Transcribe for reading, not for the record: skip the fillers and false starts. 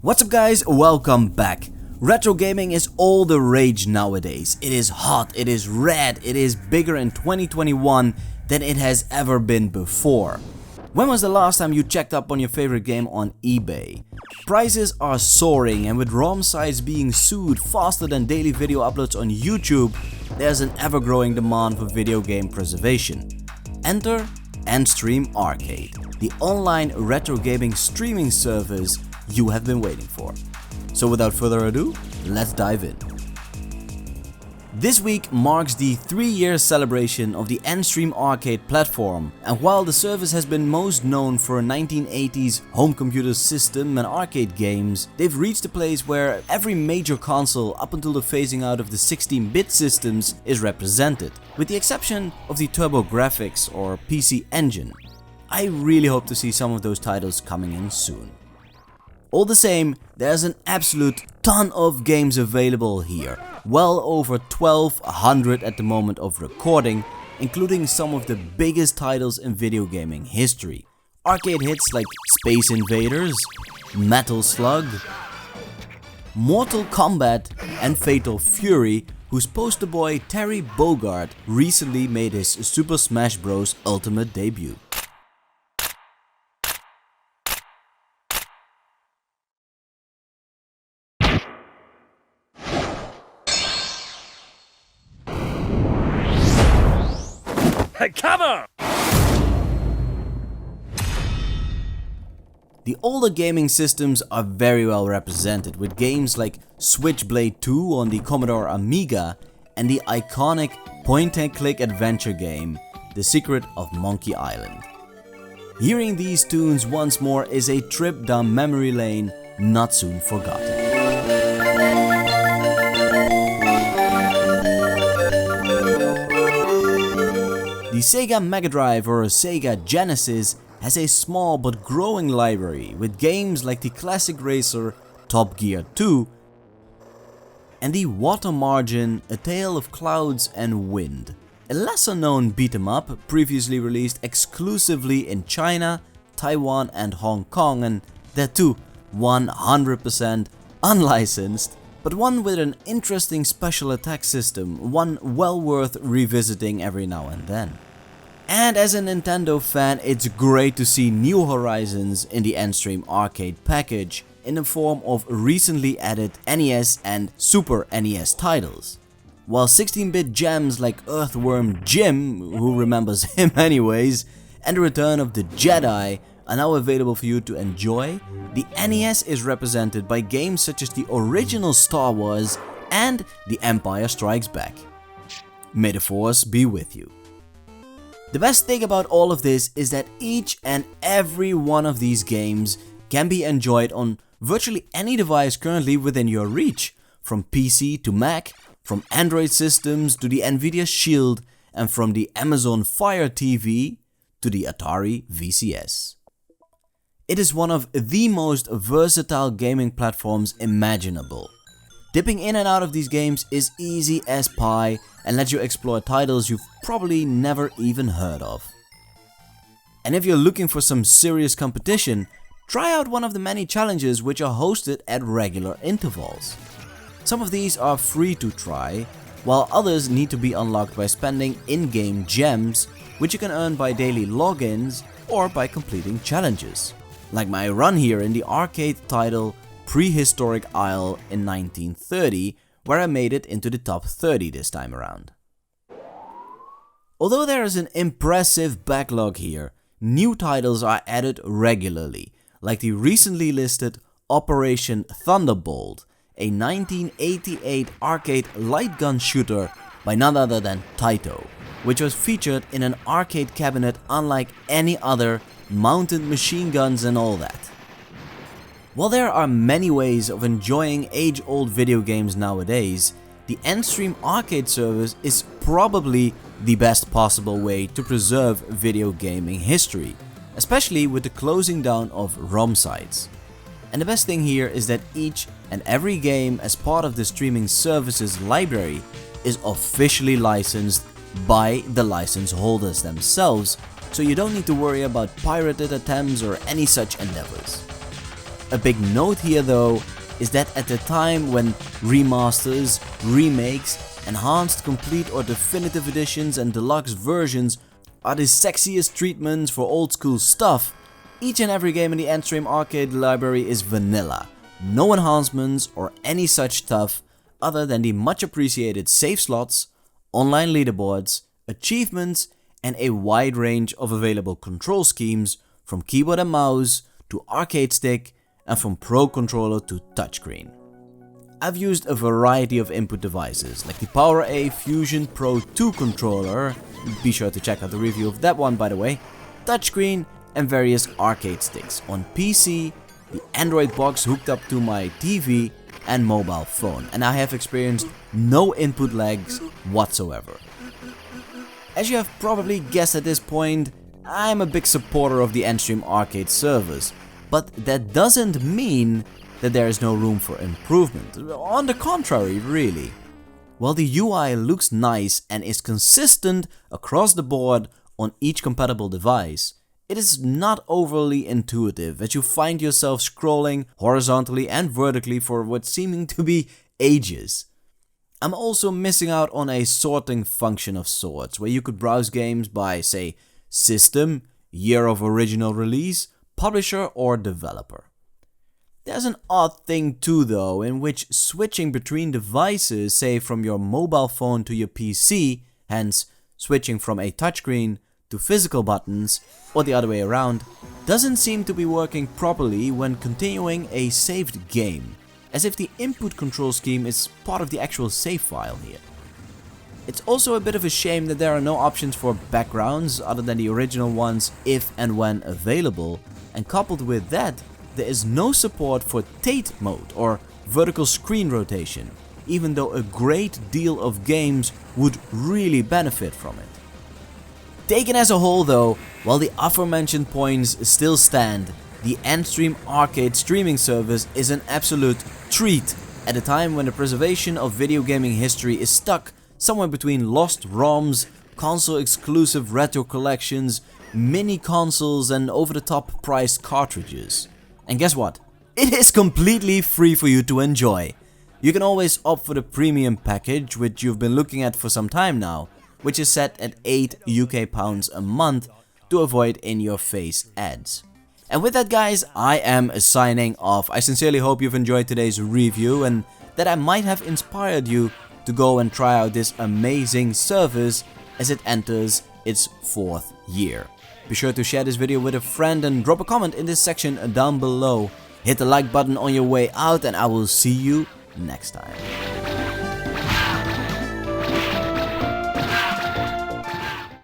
What's up guys, welcome back. Retro gaming is all the rage nowadays. It is hot, it is red, it is bigger in 2021 than it has ever been before. When was the last time you checked up on your favorite game on eBay? Prices are soaring, and with ROM sites being sued faster than daily video uploads on YouTube, there's an ever-growing demand for video game preservation. Enter AntStream Arcade, the online retro gaming streaming service you have been waiting for. So without further ado, let's dive in. This week marks the 3-year celebration of the AntStream Arcade platform, and while the service has been most known for 1980s home computer system and arcade games, they've reached a place where every major console up until the phasing out of the 16-bit systems is represented, with the exception of the TurboGrafx or PC Engine. I really hope to see some of those titles coming in soon. All the same, there's an absolute ton of games available here, well over 1200 at the moment of recording, including some of the biggest titles in video gaming history. Arcade hits like Space Invaders, Metal Slug, Mortal Kombat and Fatal Fury, whose poster boy Terry Bogard recently made his Super Smash Bros. Ultimate debut. Cover! The older gaming systems are very well represented, with games like Switchblade 2 on the Commodore Amiga and the iconic point-and-click adventure game The Secret of Monkey Island. Hearing these tunes once more is a trip down memory lane not soon forgotten. The Sega Mega Drive or Sega Genesis has a small but growing library with games like the classic racer Top Gear 2 and the Water Margin A Tale of Clouds and Wind, a lesser known beat 'em up previously released exclusively in China, Taiwan and Hong Kong, and that too 100% unlicensed, but one with an interesting special attack system, one well worth revisiting every now and then. And as a Nintendo fan, it's great to see new horizons in the AntStream Arcade package in the form of recently added NES and Super NES titles. While 16-bit gems like Earthworm Jim, who remembers him anyways, and the Return of the Jedi are now available for you to enjoy, the NES is represented by games such as the original Star Wars and The Empire Strikes Back. May the Force be with you. The best thing about all of this is that each and every one of these games can be enjoyed on virtually any device currently within your reach, from PC to Mac, from Android systems to the Nvidia Shield, and from the Amazon Fire TV to the Atari VCS. It is one of the most versatile gaming platforms imaginable. Dipping in and out of these games is easy as pie and lets you explore titles you've probably never even heard of. And if you're looking for some serious competition, try out one of the many challenges which are hosted at regular intervals. Some of these are free to try, while others need to be unlocked by spending in-game gems, which you can earn by daily logins or by completing challenges. Like my run here in the arcade title Prehistoric Isle in 1930, where I made it into the top 30 this time around. Although there is an impressive backlog here, new titles are added regularly, like the recently listed Operation Thunderbolt, a 1988 arcade light gun shooter by none other than Taito, which was featured in an arcade cabinet unlike any other, mounted machine guns and all that. While there are many ways of enjoying age-old video games nowadays, the AntStream Arcade service is probably the best possible way to preserve video gaming history, especially with the closing down of ROM sites. And the best thing here is that each and every game as part of the streaming service's library is officially licensed by the license holders themselves, so you don't need to worry about pirated attempts or any such endeavors. A big note here though is that at the time when remasters, remakes, enhanced, complete or definitive editions and deluxe versions are the sexiest treatments for old school stuff, each and every game in the AntStream Arcade library is vanilla. No enhancements or any such stuff other than the much appreciated save slots, online leaderboards, achievements and a wide range of available control schemes from keyboard and mouse to arcade stick and from Pro Controller to touchscreen. I've used a variety of input devices like the PowerA Fusion Pro 2 controller, be sure to check out the review of that one by the way, touchscreen and various arcade sticks on PC, the Android box hooked up to my TV and mobile phone, and I have experienced no input lags whatsoever. As you have probably guessed at this point, I'm a big supporter of the AntStream Arcade servers, but that doesn't mean that there is no room for improvement. On the contrary, really. While the UI looks nice and is consistent across the board on each compatible device, it is not overly intuitive as you find yourself scrolling horizontally and vertically for what's seeming to be ages. I'm also missing out on a sorting function of sorts, where you could browse games by, say, system, year of original release, publisher or developer. There's an odd thing too though, in which switching between devices, say from your mobile phone to your PC, hence switching from a touchscreen to physical buttons, or the other way around, doesn't seem to be working properly when continuing a saved game, as if the input control scheme is part of the actual save file here. It's also a bit of a shame that there are no options for backgrounds other than the original ones if and when available, and coupled with that, there is no support for Tate mode or vertical screen rotation, even though a great deal of games would really benefit from it. Taken as a whole though, while the aforementioned points still stand, the AntStream Arcade streaming service is an absolute treat at a time when the preservation of video gaming history is stuck somewhere between lost ROMs, console exclusive retro collections, mini consoles and over-the-top priced cartridges. And guess what? It is completely free for you to enjoy. You can always opt for the premium package, which you've been looking at for some time now, which is set at £8 UK a month to avoid in-your-face ads. And with that guys, I am signing off. I sincerely hope you've enjoyed today's review and that I might have inspired you to go and try out this amazing service as it enters its 4th year. Be sure to share this video with a friend and drop a comment in this section down below. Hit the like button on your way out and I will see you next time.